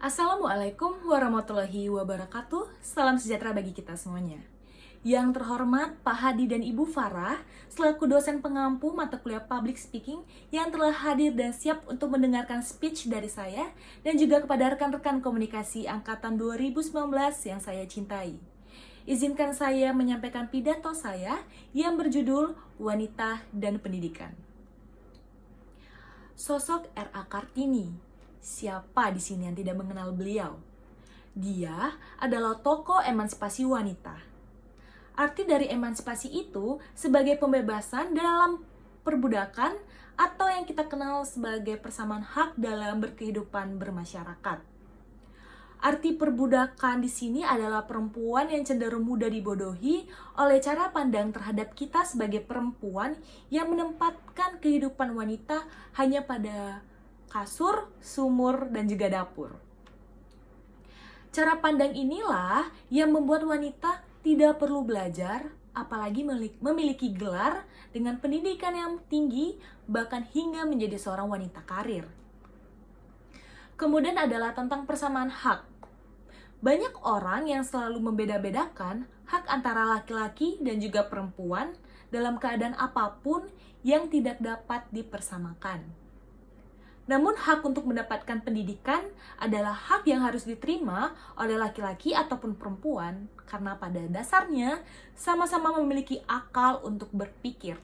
Assalamualaikum warahmatullahi wabarakatuh. Salam sejahtera bagi kita semuanya. Yang terhormat Pak Hadi dan Ibu Farah, selaku dosen pengampu mata kuliah Public Speaking yang telah hadir dan siap untuk mendengarkan speech dari saya, dan juga kepada rekan-rekan komunikasi Angkatan 2019 yang saya cintai. Izinkan saya menyampaikan pidato saya yang berjudul Wanita dan Pendidikan. Sosok R.A. Kartini. Siapa di sini yang tidak mengenal beliau? Dia adalah tokoh emansipasi wanita. Arti dari emansipasi itu sebagai pembebasan dalam perbudakan atau yang kita kenal sebagai persamaan hak dalam berkehidupan bermasyarakat. Arti perbudakan di sini adalah perempuan yang cenderung mudah dibodohi oleh cara pandang terhadap kita sebagai perempuan yang menempatkan kehidupan wanita hanya pada kasur, sumur, dan juga dapur. Cara pandang inilah yang membuat wanita tidak perlu belajar, apalagi memiliki gelar dengan pendidikan yang tinggi, bahkan hingga menjadi seorang wanita karir. Kemudian adalah tentang persamaan hak. Banyak orang yang selalu membeda-bedakan hak antara laki-laki dan juga perempuan dalam keadaan apapun yang tidak dapat dipersamakan. Namun hak untuk mendapatkan pendidikan adalah hak yang harus diterima oleh laki-laki ataupun perempuan karena pada dasarnya sama-sama memiliki akal untuk berpikir.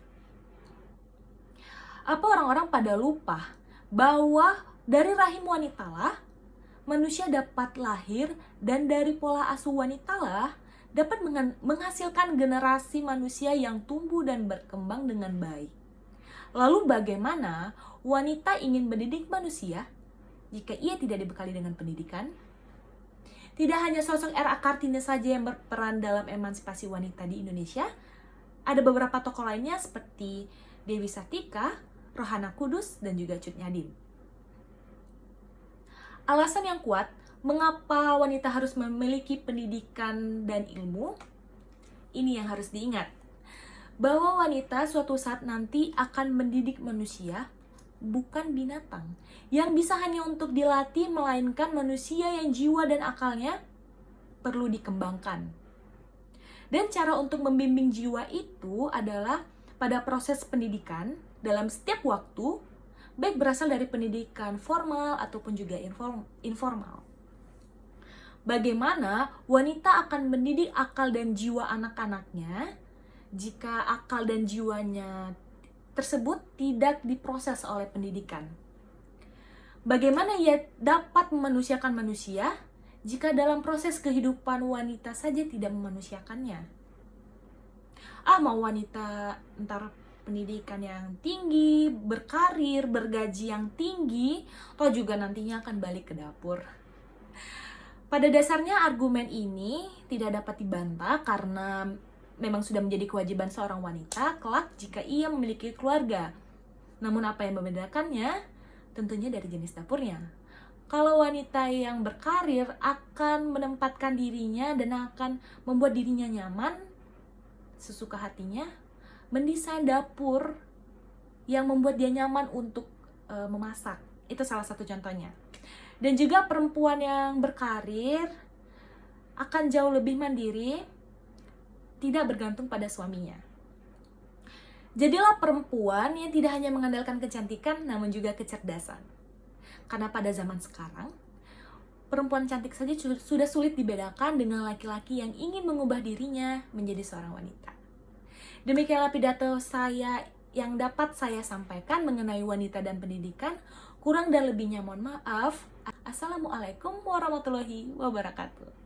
Apa orang-orang pada lupa bahwa dari rahim wanitalah manusia dapat lahir dan dari pola asuh wanitalah dapat menghasilkan generasi manusia yang tumbuh dan berkembang dengan baik. Lalu bagaimana wanita ingin mendidik manusia jika ia tidak dibekali dengan pendidikan? Tidak hanya sosok R.A. Kartini saja yang berperan dalam emansipasi wanita di Indonesia, ada beberapa tokoh lainnya seperti Dewi Sartika, Rohana Kudus, dan juga Cut Nyadin. Alasan yang kuat mengapa wanita harus memiliki pendidikan dan ilmu, ini yang harus diingat. Bahwa wanita suatu saat nanti akan mendidik manusia, bukan binatang, yang bisa hanya untuk dilatih, melainkan manusia yang jiwa dan akalnya perlu dikembangkan. Dan cara untuk membimbing jiwa itu adalah pada proses pendidikan dalam setiap waktu, baik berasal dari pendidikan formal ataupun juga informal. Bagaimana wanita akan mendidik akal dan jiwa anak-anaknya jika akal dan jiwanya tersebut tidak diproses oleh pendidikan? Bagaimana ia dapat memanusiakan manusia jika dalam proses kehidupan wanita saja tidak memanusiakannya? Mau wanita entar pendidikan yang tinggi, berkarir, bergaji yang tinggi, toh juga nantinya akan balik ke dapur. Pada dasarnya argumen ini tidak dapat dibantah karena memang sudah menjadi kewajiban seorang wanita kelak jika ia memiliki keluarga. Namun apa yang membedakannya? Tentunya dari jenis dapurnya. Kalau wanita yang berkarir akan menempatkan dirinya dan akan membuat dirinya nyaman sesuka hatinya, mendesain dapur yang membuat dia nyaman untuk memasak. Itu salah satu contohnya. Dan juga perempuan yang berkarir akan jauh lebih mandiri, tidak bergantung pada suaminya. Jadilah perempuan yang tidak hanya mengandalkan kecantikan, namun juga kecerdasan. Karena pada zaman sekarang, perempuan cantik saja sudah sulit dibedakan dengan laki-laki yang ingin mengubah dirinya menjadi seorang wanita. Demikianlah pidato saya yang dapat saya sampaikan mengenai wanita dan pendidikan. Kurang dan lebihnya mohon maaf. Assalamualaikum warahmatullahi wabarakatuh.